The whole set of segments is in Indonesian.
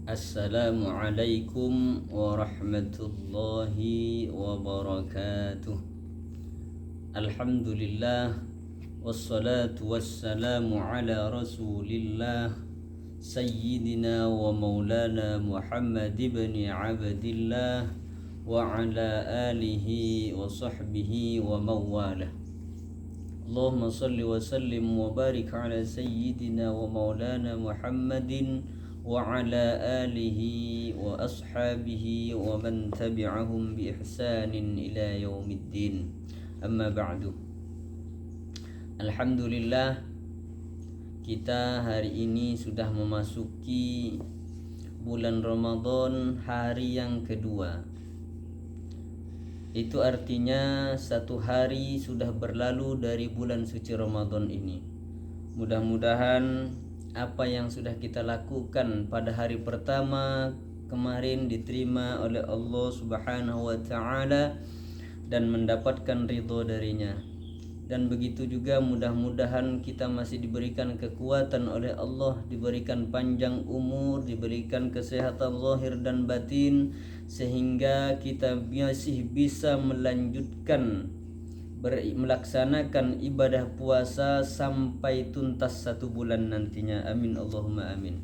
Assalamualaikum warahmatullahi wabarakatuh. Alhamdulillah wassalatu wassalamu ala rasulillah Sayyidina wa maulana Muhammad ibn Abdillah wa ala alihi wa sahbihi wa mawalah. Allahumma salli wa sallim wa barik ala Sayyidina wa maulana Muhammadin wa ala alihi wa ashabihi wa man tabi'ahum bi ihsanin ila yaumiddin. Amma ba'du. Alhamdulillah, kita hari ini sudah memasuki bulan Ramadan, hari yang kedua. Itu artinya satu hari sudah berlalu dari bulan suci Ramadan ini. Mudah-mudahan apa yang sudah kita lakukan pada hari pertama kemarin diterima oleh Allah Subhanahu wa taala dan mendapatkan ridho darinya. Dan begitu juga mudah-mudahan kita masih diberikan kekuatan oleh Allah, diberikan panjang umur, diberikan kesehatan zahir dan batin, sehingga kita masih bisa melanjutkan melaksanakan ibadah puasa sampai tuntas 1 bulan nantinya. Amin Allahumma amin.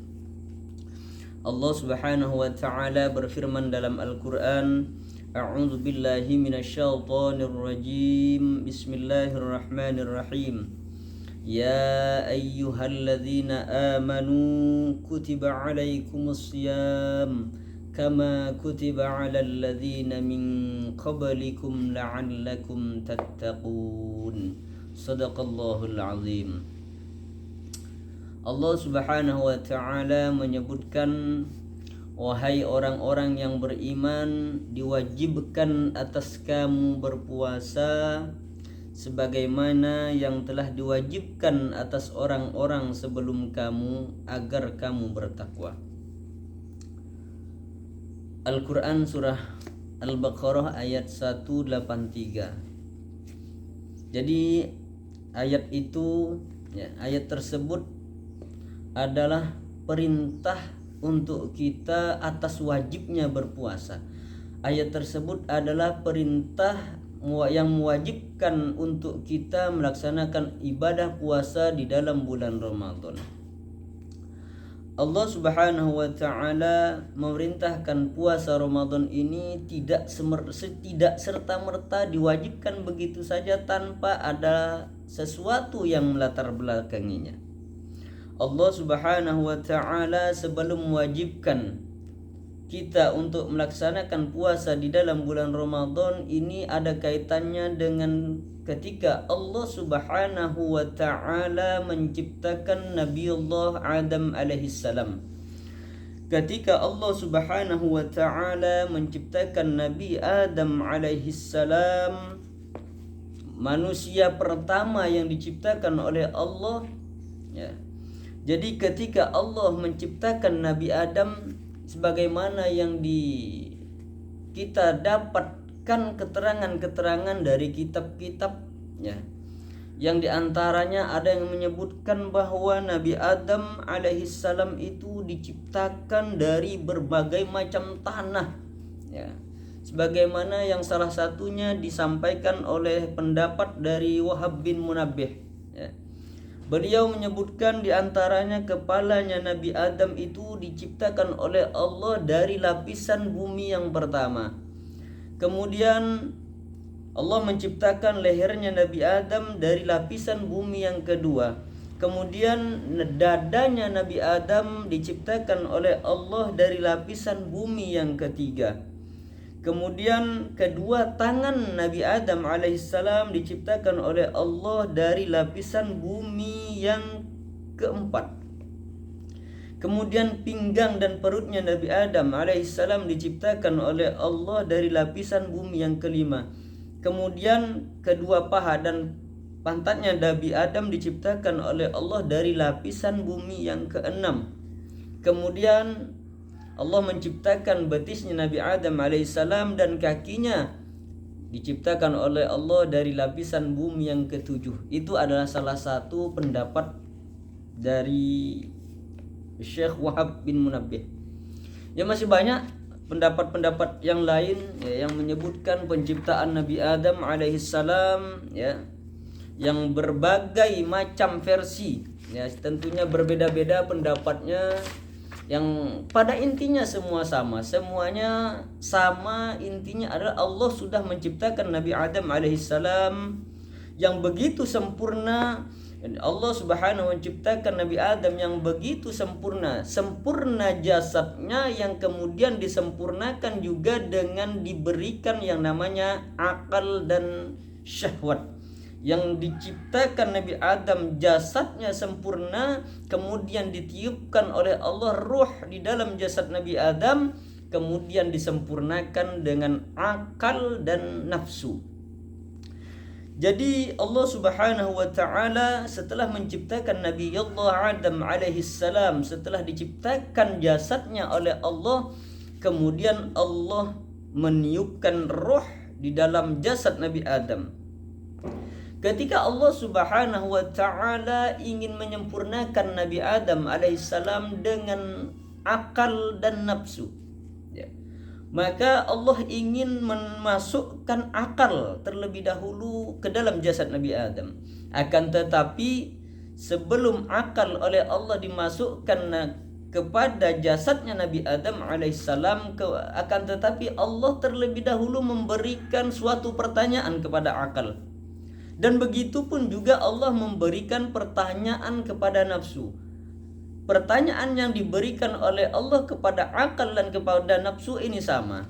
Allah Subhanahu wa taala berfirman dalam Al-Qur'an, A'udzu billahi minasyaitonir rajim. Bismillahirrahmanirrahim. Ya ayyuhalladzina amanu kutiba 'alaikumus shiyam kama kutiba 'alal ladzina min qablikum la'allakum tattaqun. Shadaqallahul azim. Allah Subhanahu wa taala menyebutkan, wahai orang-orang yang beriman, diwajibkan atas kamu berpuasa sebagaimana yang telah diwajibkan atas orang-orang sebelum kamu agar kamu bertakwa. Al-Quran Surah Al-Baqarah ayat 183. Jadi ayat itu, ayat tersebut adalah perintah untuk kita atas wajibnya berpuasa. Ayat tersebut adalah perintah yang mewajibkan untuk kita melaksanakan ibadah puasa di dalam bulan Ramadan. Allah Subhanahu wa taala memerintahkan puasa Ramadan ini tidak serta-merta diwajibkan begitu saja tanpa ada sesuatu yang melatar belakanginya. Allah Subhanahu wa taala sebelum mewajibkan kita untuk melaksanakan puasa di dalam bulan Ramadan ini ada kaitannya dengan ketika Allah Subhanahu wa taala menciptakan Nabiullah Adam alaihissalam. Ketika Allah Subhanahu wa taala menciptakan Nabi Adam alaihissalam, manusia pertama yang diciptakan oleh Allah, Jadi ketika Allah menciptakan Nabi Adam, sebagaimana yang kita dapatkan keterangan-keterangan dari kitab-kitab, yang diantaranya ada yang menyebutkan bahwa Nabi Adam alaihissalam itu diciptakan dari berbagai macam tanah, sebagaimana yang salah satunya disampaikan oleh pendapat dari Wahab bin Munabbih. Beliau menyebutkan diantaranya kepalanya Nabi Adam itu diciptakan oleh Allah dari lapisan bumi yang pertama. Kemudian Allah menciptakan lehernya Nabi Adam dari lapisan bumi yang kedua. Kemudian dadanya Nabi Adam diciptakan oleh Allah dari lapisan bumi yang ketiga. Kemudian kedua tangan Nabi Adam alaihissalam diciptakan oleh Allah dari lapisan bumi yang keempat. Kemudian pinggang dan perutnya Nabi Adam alaihissalam diciptakan oleh Allah dari lapisan bumi yang kelima. Kemudian kedua paha dan pantatnya Nabi Adam diciptakan oleh Allah dari lapisan bumi yang keenam. Kemudian Allah menciptakan betisnya Nabi Adam alaihissalam dan kakinya diciptakan oleh Allah dari lapisan bumi yang ketujuh. Itu adalah salah satu pendapat dari Syekh Wahab bin Munabbih. Ya masih banyak pendapat-pendapat yang lain ya, yang menyebutkan penciptaan Nabi Adam alaihissalam ya, yang berbagai macam versi ya, tentunya berbeda-beda pendapatnya, yang pada intinya semuanya sama, intinya adalah Allah sudah menciptakan Nabi Adam alaihissalam yang begitu sempurna. Allah subhanahu menciptakan Nabi Adam yang begitu sempurna jasadnya, yang kemudian disempurnakan juga dengan diberikan yang namanya akal dan syahwat. Yang diciptakan Nabi Adam jasadnya sempurna, kemudian ditiupkan oleh Allah ruh di dalam jasad Nabi Adam, kemudian disempurnakan dengan akal dan nafsu. Jadi Allah subhanahu wa ta'ala setelah menciptakan Nabi Allah Adam alaihissalam, setelah diciptakan jasadnya oleh Allah, kemudian Allah meniupkan roh di dalam jasad Nabi Adam. Ketika Allah subhanahu wa ta'ala ingin menyempurnakan Nabi Adam alaihissalam dengan akal dan nafsu ya, maka Allah ingin memasukkan akal terlebih dahulu ke dalam jasad Nabi Adam. Akan tetapi sebelum akal oleh Allah dimasukkan kepada jasadnya Nabi Adam alaihissalam, akan tetapi Allah terlebih dahulu memberikan suatu pertanyaan kepada akal. Dan begitu pun juga Allah memberikan pertanyaan kepada nafsu. Pertanyaan yang diberikan oleh Allah kepada akal dan kepada nafsu ini sama.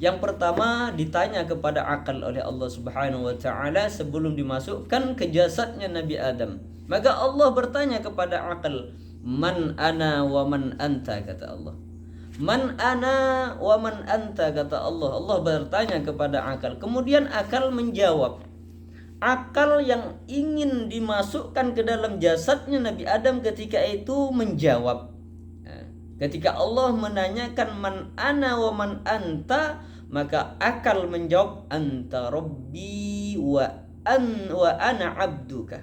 Yang pertama ditanya kepada akal oleh Allah subhanahu wa ta'ala sebelum dimasukkan ke jasadnya Nabi Adam. Maka Allah bertanya kepada akal, "Man ana wa man anta," kata Allah. "Man ana wa man anta," kata Allah. Allah bertanya kepada akal. Kemudian akal menjawab. Akal yang ingin dimasukkan ke dalam jasadnya Nabi Adam ketika itu menjawab. Ketika Allah menanyakan man ana wa man anta, maka akal menjawab anta rabbi wa ana abduka.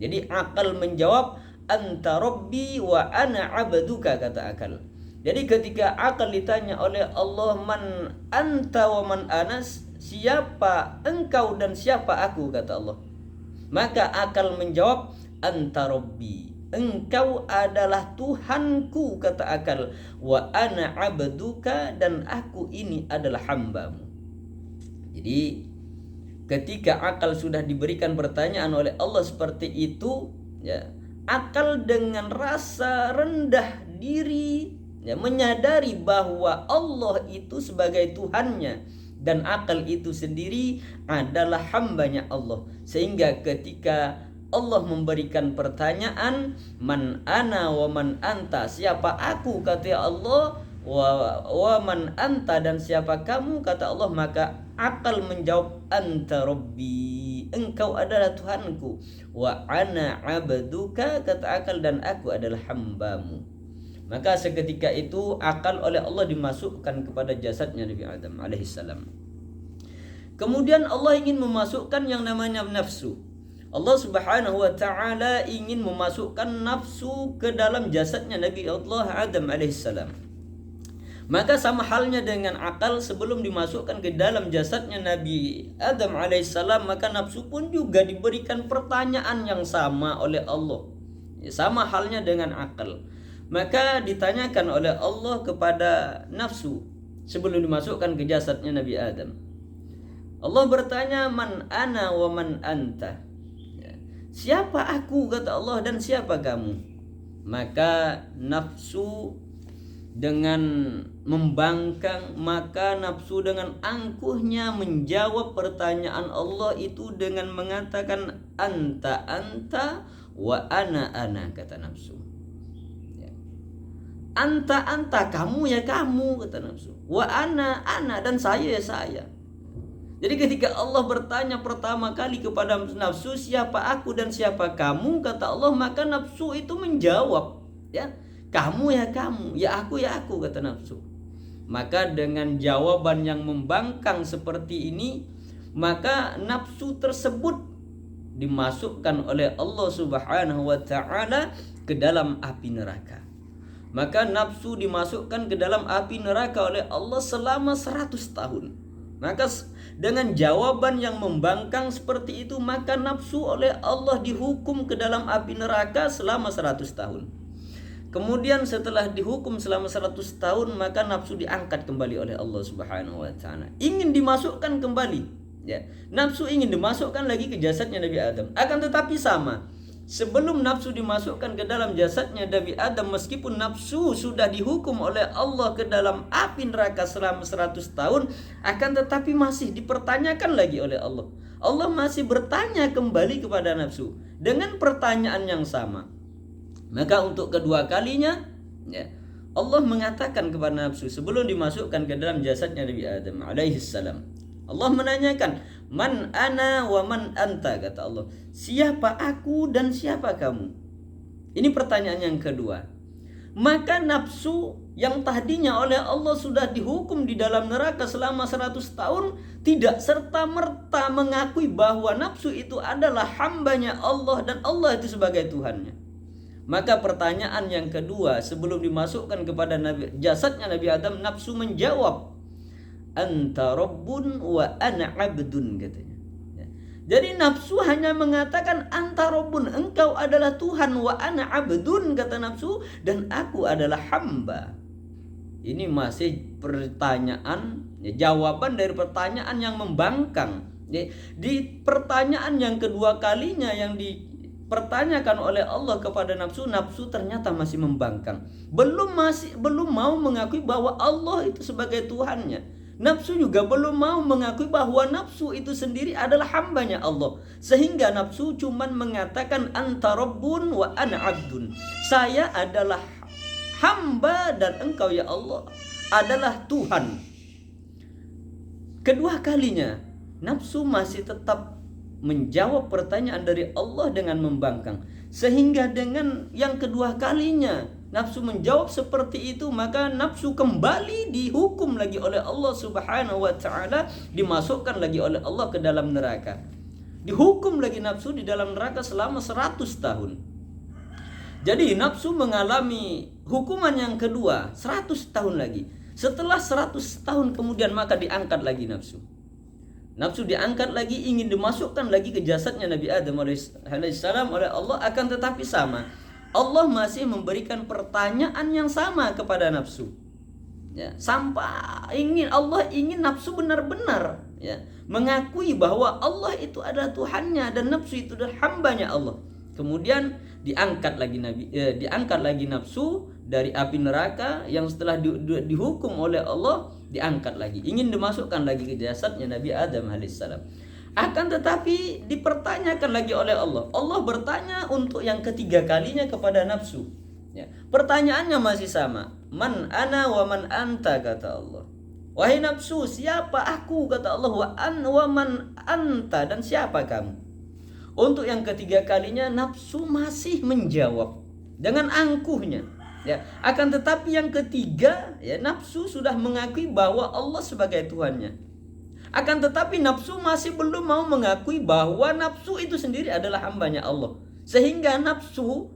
Jadi akal menjawab anta rabbi wa ana abduka, kata akal. Jadi ketika akal ditanya oleh Allah man anta wa man anas, siapa engkau dan siapa aku, kata Allah, maka akal menjawab anta rabbi, engkau adalah Tuhanku, kata akal, wa ana abduka, dan aku ini adalah hambamu. Jadi ketika akal sudah diberikan pertanyaan oleh Allah seperti itu ya, akal dengan rasa rendah diri ya, menyadari bahwa Allah itu sebagai Tuhannya dan akal itu sendiri adalah hambanya Allah. Sehingga ketika Allah memberikan pertanyaan man ana wa man anta, siapa aku, kata Allah, wa man anta, dan siapa kamu, kata Allah, maka akal menjawab anta rabbi, engkau adalah Tuhanku, wa ana abduka, kata akal, dan aku adalah hambamu. Maka seketika itu akal oleh Allah dimasukkan kepada jasadnya Nabi Adam alaihissalam. Kemudian Allah ingin memasukkan yang namanya nafsu. Allah subhanahu wa ta'ala ingin memasukkan nafsu ke dalam jasadnya Nabi Allah Adam alaihissalam. Maka sama halnya dengan akal, sebelum dimasukkan ke dalam jasadnya Nabi Adam alaihissalam, maka nafsu pun juga diberikan pertanyaan yang sama oleh Allah. Sama halnya dengan akal. Maka ditanyakan oleh Allah kepada nafsu sebelum dimasukkan ke jasadnya Nabi Adam. Allah bertanya man ana wa man anta, siapa aku, kata Allah, dan siapa kamu. Maka nafsu dengan membangkang, maka nafsu dengan angkuhnya menjawab pertanyaan Allah itu dengan mengatakan anta wa ana, kata nafsu. Anta, kamu ya kamu, kata nafsu. Wa ana, dan saya ya saya. Jadi ketika Allah bertanya pertama kali kepada nafsu, siapa aku dan siapa kamu, kata Allah, maka nafsu itu menjawab, ya, kamu ya kamu, ya aku, kata nafsu. Maka dengan jawaban yang membangkang seperti ini, maka nafsu tersebut dimasukkan oleh Allah subhanahu wa ta'ala ke dalam api neraka. maka nafsu dimasukkan ke dalam api neraka oleh Allah selama 100 tahun. Maka dengan jawaban yang membangkang seperti itu, maka nafsu oleh Allah dihukum ke dalam api neraka selama 100 tahun. Kemudian setelah dihukum selama 100 tahun, maka nafsu diangkat kembali oleh Allah Subhanahu wa taala. Ingin dimasukkan kembali, ya. Nafsu ingin dimasukkan lagi ke jasadnya Nabi Adam. Akan tetapi sama. Sebelum nafsu dimasukkan ke dalam jasadnya Nabi Adam, meskipun nafsu sudah dihukum oleh Allah ke dalam api neraka selama 100 tahun, akan tetapi masih dipertanyakan lagi oleh Allah. Allah masih bertanya kembali kepada nafsu dengan pertanyaan yang sama. Maka untuk kedua kalinya, ya, Allah mengatakan kepada nafsu sebelum dimasukkan ke dalam jasadnya Nabi Adam alaihissalam. Allah menanyakan, "Man ana wa man anta," kata Allah. Siapa aku dan siapa kamu? Ini pertanyaan yang kedua. Maka nafsu yang tadinya oleh Allah sudah dihukum di dalam neraka selama 100 tahun, tidak serta-merta mengakui bahwa nafsu itu adalah hambanya Allah dan Allah itu sebagai Tuhannya. Maka pertanyaan yang kedua sebelum dimasukkan kepada jasadnya Nabi Adam, nafsu menjawab, "Anta rabbun wa ana abdun," katanya. Jadi nafsu hanya mengatakan anta rabbun, engkau adalah Tuhan, wa ana abdun, kata nafsu, dan aku adalah hamba. Ini masih pertanyaan, jawaban dari pertanyaan yang membangkang. Di pertanyaan yang kedua kalinya yang dipertanyakan oleh Allah kepada nafsu, nafsu ternyata masih membangkang. Belum mau mengakui bahwa Allah itu sebagai Tuhannya. Nafsu juga belum mau mengakui bahwa nafsu itu sendiri adalah hambanya Allah. Sehingga nafsu cuman mengatakan anta rabbun wa ana abdun. Saya adalah hamba dan engkau ya Allah adalah Tuhan. Kedua kalinya nafsu masih tetap menjawab pertanyaan dari Allah dengan membangkang. Sehingga dengan yang kedua kalinya nafsu menjawab seperti itu, maka nafsu kembali dihukum lagi oleh Allah Subhanahu wa taala, dimasukkan lagi oleh Allah ke dalam neraka. Dihukum lagi nafsu di dalam neraka selama 100 tahun. Jadi nafsu mengalami hukuman yang kedua 100 tahun lagi. Setelah 100 tahun kemudian maka diangkat lagi nafsu. Nafsu diangkat lagi, ingin dimasukkan lagi ke jasadnya Nabi Adam alaihissalam oleh Allah, akan tetapi sama. Allah masih memberikan pertanyaan yang sama kepada nafsu. Ya, sampai Allah ingin nafsu benar-benar mengakui bahwa Allah itu adalah Tuhannya dan nafsu itu adalah hambanya Allah. Kemudian diangkat lagi nafsu dari api neraka yang setelah dihukum oleh Allah, diangkat lagi, ingin dimasukkan lagi ke jasadnya Nabi Adam alaihissalam. Akan tetapi dipertanyakan lagi oleh Allah. Allah bertanya untuk yang ketiga kalinya kepada nafsu. Pertanyaannya masih sama. Man ana wa man anta, kata Allah. Wahai nafsu, siapa aku, kata Allah. Wa man anta, dan siapa kamu? Untuk yang ketiga kalinya nafsu masih menjawab dengan angkuhnya. Akan tetapi yang ketiga, nafsu sudah mengakui bahwa Allah sebagai Tuhannya. Akan tetapi nafsu masih belum mau mengakui bahwa nafsu itu sendiri adalah hambanya Allah. Sehingga nafsu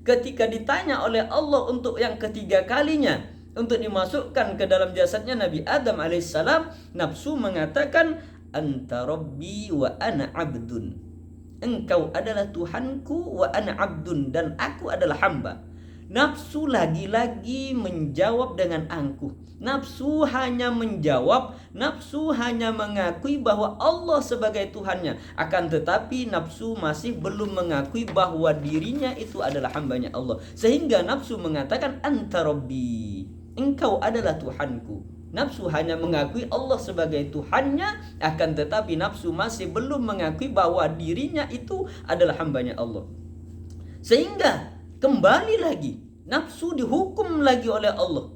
ketika ditanya oleh Allah untuk yang ketiga kalinya untuk dimasukkan ke dalam jasadnya Nabi Adam alaihissalam, nafsu mengatakan anta rabbi wa ana abdun. Engkau adalah Tuhanku wa ana abdun, dan aku adalah hamba. Nafsu lagi-lagi menjawab dengan angkuh. Nafsu hanya menjawab, nafsu hanya mengakui bahwa Allah sebagai Tuhannya. Akan tetapi nafsu masih belum mengakui bahwa dirinya itu adalah hambanya Allah. Sehingga nafsu mengatakan anta rabbi, engkau adalah Tuhanku. Nafsu hanya mengakui Allah sebagai Tuhannya, akan tetapi nafsu masih belum mengakui bahwa dirinya itu adalah hambanya Allah. Sehingga kembali lagi nafsu dihukum lagi oleh Allah,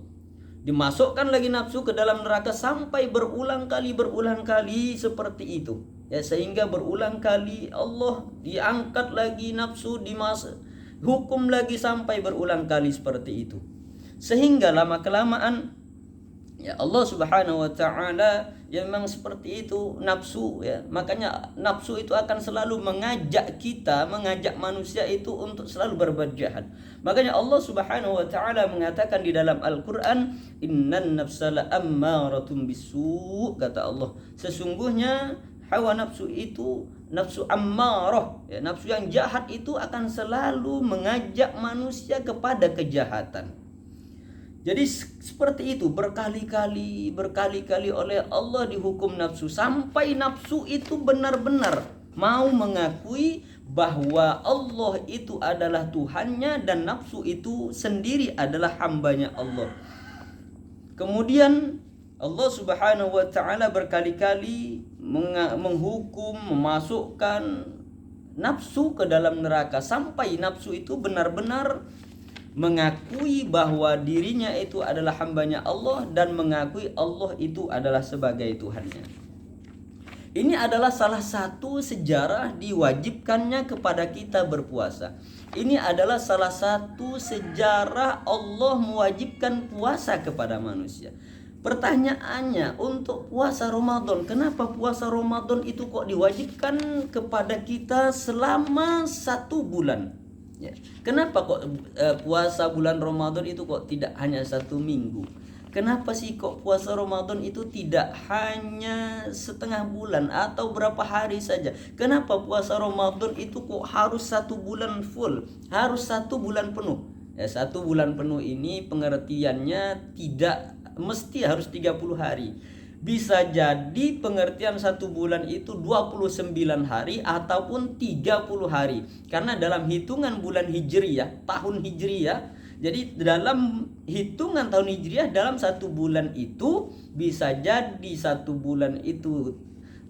dimasukkan lagi nafsu ke dalam neraka sampai berulang kali seperti itu. Sehingga berulang kali Allah diangkat lagi nafsu, hukum lagi sampai berulang kali seperti itu. Sehingga lama kelamaan Allah Subhanahu wa taala Ya memang seperti itu nafsu ya. Makanya nafsu itu akan selalu mengajak kita, mengajak manusia itu untuk selalu berbuat jahat. Makanya Allah Subhanahu wa taala mengatakan di dalam Al-Qur'an, "Innan nafsa la'ammaratun bisu'." Kata Allah, sesungguhnya hawa nafsu itu nafsu ammarah, ya, nafsu yang jahat itu akan selalu mengajak manusia kepada kejahatan. Jadi seperti itu berkali-kali oleh Allah dihukum nafsu, sampai nafsu itu benar-benar mau mengakui bahwa Allah itu adalah Tuhannya dan nafsu itu sendiri adalah hambanya Allah. Kemudian Allah Subhanahu wa taala berkali-kali menghukum, memasukkan nafsu ke dalam neraka, sampai nafsu itu benar-benar mengakui bahwa dirinya itu adalah hambanya Allah dan mengakui Allah itu adalah sebagai Tuhannya. Ini adalah salah satu sejarah diwajibkannya kepada kita berpuasa. Ini adalah salah satu sejarah Allah mewajibkan puasa kepada manusia. Pertanyaannya, untuk puasa Ramadan, kenapa puasa Ramadan itu kok diwajibkan kepada kita selama 1 bulan? Ya. Kenapa kok puasa bulan Ramadan itu kok tidak hanya 1 minggu? Kenapa sih kok puasa Ramadan itu tidak hanya setengah bulan atau berapa hari saja? Kenapa puasa Ramadan itu kok harus 1 bulan full, harus 1 bulan penuh? Ya, 1 bulan penuh ini pengertiannya tidak mesti harus 30 hari. Bisa jadi pengertian 1 bulan itu 29 hari ataupun 30 hari. Karena dalam hitungan bulan Hijriyah, tahun Hijriyah, jadi dalam hitungan tahun Hijriyah, dalam 1 bulan itu bisa jadi 1 bulan itu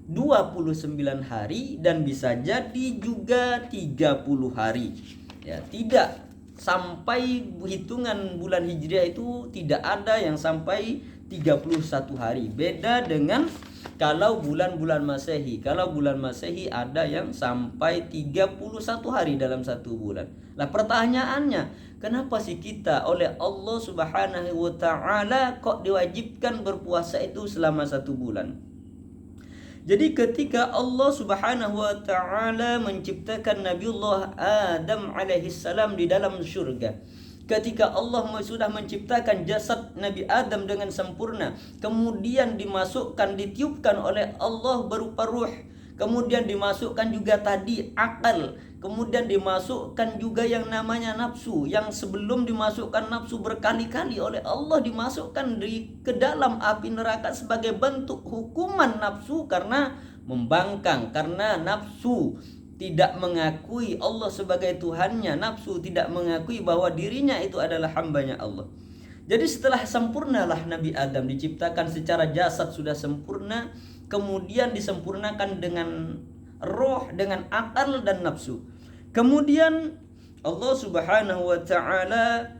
29 hari dan bisa jadi juga 30 hari. Ya, tidak sampai hitungan bulan Hijriah itu tidak ada yang sampai 31 hari. Beda dengan kalau bulan-bulan Masehi. Kalau bulan Masehi ada yang sampai 31 hari dalam 1 bulan. Nah, pertanyaannya, kenapa sih kita oleh Allah Subhanahu wa taala kok diwajibkan berpuasa itu selama 1 bulan? Jadi ketika Allah Subhanahu wa taala menciptakan Nabiullah Adam alaihissalam di dalam surga, ketika Allah sudah menciptakan jasad Nabi Adam dengan sempurna, kemudian dimasukkan, ditiupkan oleh Allah berupa ruh, kemudian dimasukkan juga tadi akal, kemudian dimasukkan juga yang namanya nafsu, yang sebelum dimasukkan nafsu berkali-kali oleh Allah dimasukkan ke dalam api neraka sebagai bentuk hukuman nafsu karena membangkang, karena nafsu tidak mengakui Allah sebagai Tuhannya, nafsu tidak mengakui bahwa dirinya itu adalah hambanya Allah. Jadi setelah sempurnalah Nabi Adam diciptakan secara jasad sudah sempurna, kemudian disempurnakan dengan roh, dengan akal dan nafsu. Kemudian Allah Subhanahu wa taala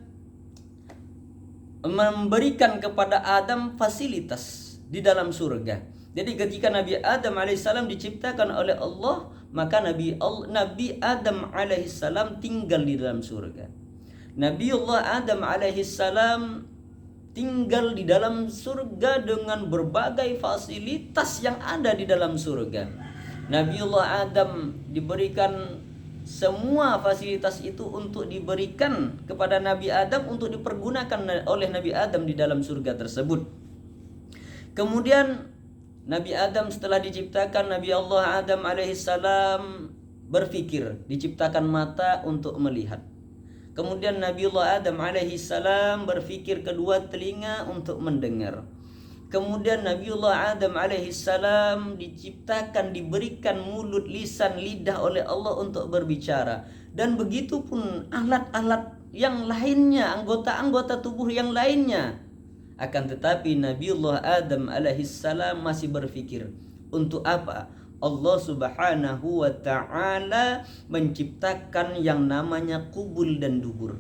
memberikan kepada Adam fasilitas di dalam surga. Jadi ketika Nabi Adam alaihissalam diciptakan oleh Allah, maka Nabi Adam alaihissalam tinggal di dalam surga. Nabiullah Adam alaihissalam tinggal di dalam surga dengan berbagai fasilitas yang ada di dalam surga. Nabiullah Adam diberikan semua fasilitas itu untuk diberikan kepada Nabi Adam untuk dipergunakan oleh Nabi Adam di dalam surga tersebut. Kemudian Nabi Adam setelah diciptakan, Nabi Allah Adam alaihissalam berpikir, diciptakan mata untuk melihat. Kemudian Nabi Allah Adam alaihissalam berpikir kedua telinga untuk mendengar. Kemudian Nabi Allah Adam alaihissalam diciptakan, diberikan mulut, lisan, lidah oleh Allah untuk berbicara. Dan begitu pun alat-alat yang lainnya, anggota-anggota tubuh yang lainnya. Akan tetapi Nabiullah Adam alaihissalam masih berpikir, untuk apa Allah Subhanahu wa taala menciptakan yang namanya kubul dan dubur?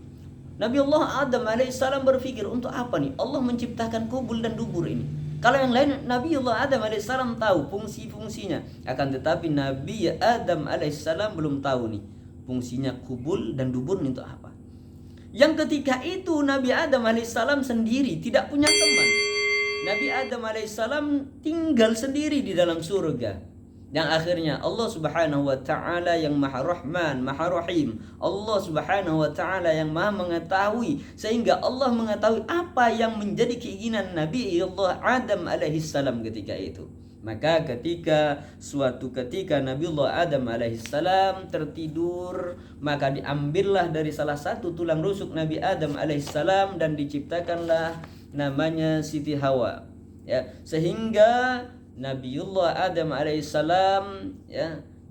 Nabiullah Adam alaihissalam berpikir, untuk apa nih Allah menciptakan kubul dan dubur ini? Kalau yang lain Nabiullah Adam alaihissalam tahu fungsi-fungsinya, akan tetapi Nabi Adam alaihissalam belum tahu nih fungsinya kubul dan dubur ini untuk apa. Yang ketika itu Nabi Adam alaihissalam sendiri tidak punya teman. Nabi Adam alaihissalam tinggal sendiri di dalam surga. Yang akhirnya Allah Subhanahu wa taala yang Maha Rahman, Maha Rahim, Allah Subhanahu wa taala yang Maha mengetahui, sehingga Allah mengetahui apa yang menjadi keinginan Nabi Allah Adam alaihissalam ketika itu. Maka suatu ketika Nabiullah Adam alaihissalam tertidur, maka diambillah dari salah satu tulang rusuk Nabi Adam alaihissalam dan diciptakanlah namanya Siti Hawa. Ya, sehingga Nabiullah Adam alaihissalam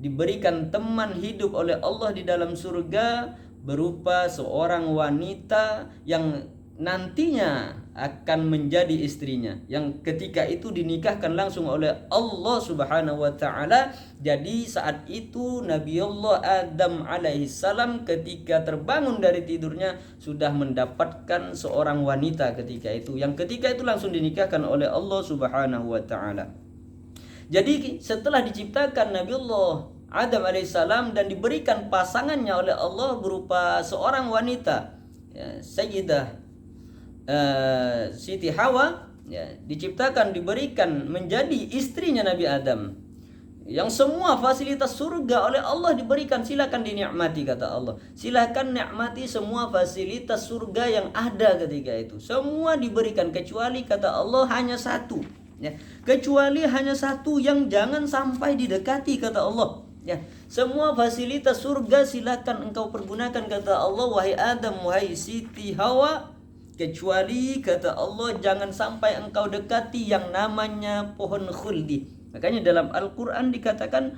diberikan teman hidup oleh Allah di dalam surga berupa seorang wanita yang nantinya akan menjadi istrinya, yang ketika itu dinikahkan langsung oleh Allah Subhanahu wa taala. Jadi saat itu Nabiullah Adam alaihissalam ketika terbangun dari tidurnya sudah mendapatkan seorang wanita ketika itu, yang ketika itu langsung dinikahkan oleh Allah Subhanahu wa taala. Jadi setelah diciptakan Nabiullah Adam alaihissalam dan diberikan pasangannya oleh Allah berupa seorang wanita, Sayyidah Siti Hawa, diciptakan, diberikan menjadi istrinya Nabi Adam, yang semua fasilitas surga oleh Allah diberikan. Silakan dinikmati, kata Allah. Silakan nikmati semua fasilitas surga yang ada ketika itu. Semua diberikan kecuali, kata Allah, hanya satu. Kecuali hanya satu yang jangan sampai didekati, kata Allah. Semua fasilitas surga silakan engkau pergunakan, kata Allah, wahai Adam, wahai Siti Hawa, kecuali, kata Allah, jangan sampai engkau dekati yang namanya pohon khuldi. Makanya dalam Al-Quran dikatakan,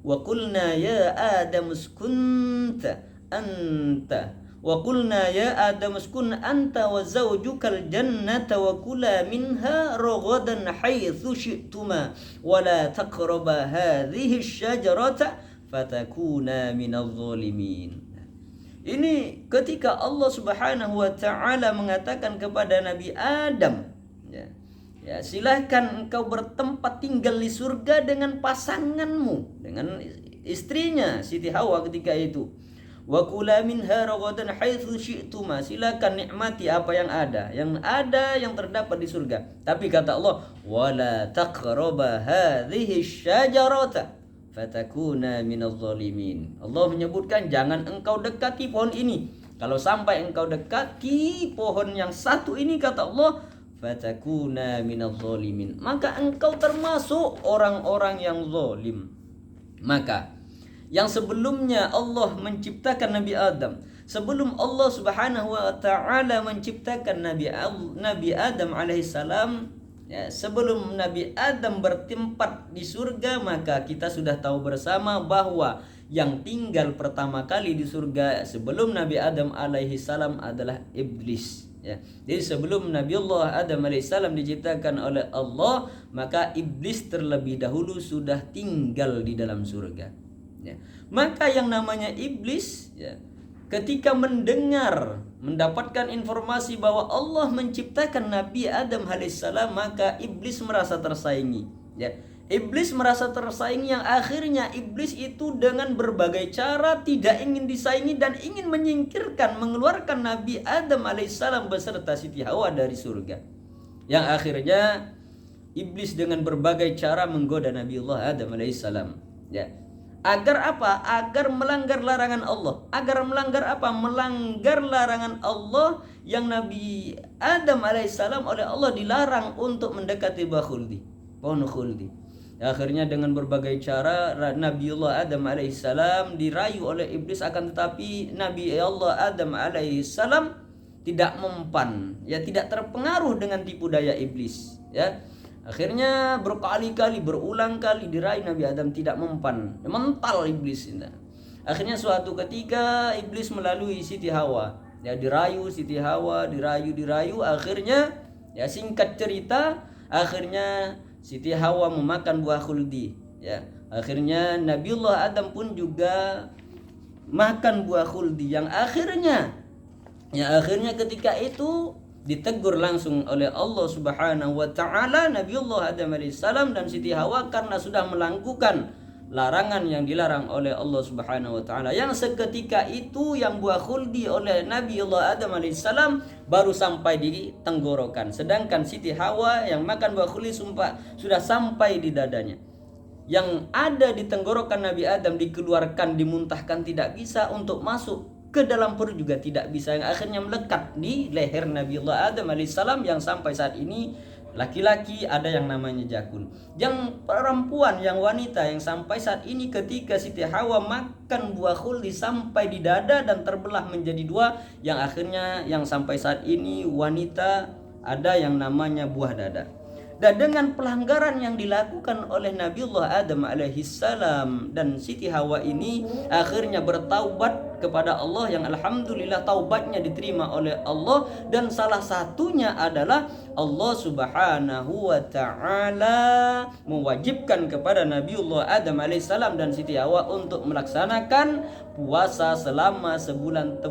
wa qulna ya Adam uskunta anta wa qulna ya Adam uskun anta wa zawjukal jannata wa kula minha ragadan haitsu syi'tuma wa la taqraba hadhihi syajarata fatakuna minadh dhalimin. Ini ketika Allah Subhanahu wa taala mengatakan kepada Nabi Adam, silahkan engkau bertempat tinggal di surga dengan pasanganmu, dengan istrinya Siti Hawa ketika itu. Wa kula minha ragadan haitsu syi'tuma, silakan nikmati apa yang ada yang terdapat di surga. Tapi kata Allah, wala taqraba hadhihi syajarata fatakuna minadh dhalimin. Allah menyebutkan jangan engkau dekati pohon ini. Kalau sampai engkau dekati pohon yang satu ini, kata Allah, fatakuna minadh dhalimin, maka engkau termasuk orang-orang yang zalim. Maka yang sebelumnya Allah menciptakan Nabi Adam, sebelum Allah Subhanahu wa taala menciptakan Nabi Adam alaihissalam, sebelum Nabi Adam bertempat di surga, maka kita sudah tahu bersama bahwa yang tinggal pertama kali di surga sebelum Nabi Adam alaihissalam adalah iblis. Jadi sebelum Nabiullah Adam alaihissalam diciptakan oleh Allah, maka iblis terlebih dahulu sudah tinggal di dalam surga. Maka yang namanya iblis, ketika mendapatkan informasi bahwa Allah menciptakan Nabi Adam alaihissalam, maka iblis merasa tersaingi. Iblis merasa tersaingi, yang akhirnya iblis itu dengan berbagai cara tidak ingin disaingi dan ingin menyingkirkan, mengeluarkan Nabi Adam alaihissalam beserta Siti Hawa dari surga. Yang akhirnya iblis dengan berbagai cara menggoda Nabiullah Adam alaihissalam. Agar apa? Agar melanggar larangan Allah. Agar melanggar apa? Melanggar larangan Allah yang Nabi Adam alaihissalam oleh Allah dilarang untuk mendekati pohon khuldi. Akhirnya dengan berbagai cara Nabiullah Adam alaihissalam dirayu oleh iblis, akan tetapi Nabi Allah Adam alaihissalam tidak mempan, tidak terpengaruh dengan tipu daya iblis. Akhirnya berkali-kali, berulang kali dirayu Nabi Adam, tidak mempan, mental iblis. Akhirnya suatu ketika iblis melalui Siti Hawa, dirayu Siti Hawa, dirayu. Akhirnya singkat cerita, akhirnya Siti Hawa memakan buah khuldi. Akhirnya Nabiullah Adam pun juga makan buah khuldi, yang akhirnya ketika itu ditegur langsung oleh Allah Subhanahu wa taala Nabiullah Adam alaihissalam dan Siti Hawa karena sudah larangan yang dilarang oleh Allah Subhanahu wa taala. Yang seketika itu yang buah khuldi oleh Nabi Allah Adam alaihissalam baru sampai di tenggorokan. Sedangkan Siti Hawa yang makan buah khuldi sudah sampai di dadanya. Yang ada di tenggorokan Nabi Adam dikeluarkan, dimuntahkan tidak bisa, untuk masuk ke dalam perut juga tidak bisa, yang akhirnya melekat di leher Nabi Allah Adam alaihissalam yang sampai saat ini laki-laki ada yang namanya jakun. Yang perempuan, yang wanita yang sampai saat ini ketika Siti Hawa makan buah khuldi sampai di dada dan terbelah menjadi dua, yang akhirnya yang sampai saat ini wanita ada yang namanya buah dada. Dan dengan pelanggaran yang dilakukan oleh Nabiullah Adam alaihissalam dan Siti Hawa ini akhirnya bertaubat kepada Allah, yang alhamdulillah taubatnya diterima oleh Allah. Dan salah satunya adalah Allah Subhanahu wa taala mewajibkan kepada Nabiullah Adam alaihissalam dan Siti Hawa untuk melaksanakan puasa selama sebulan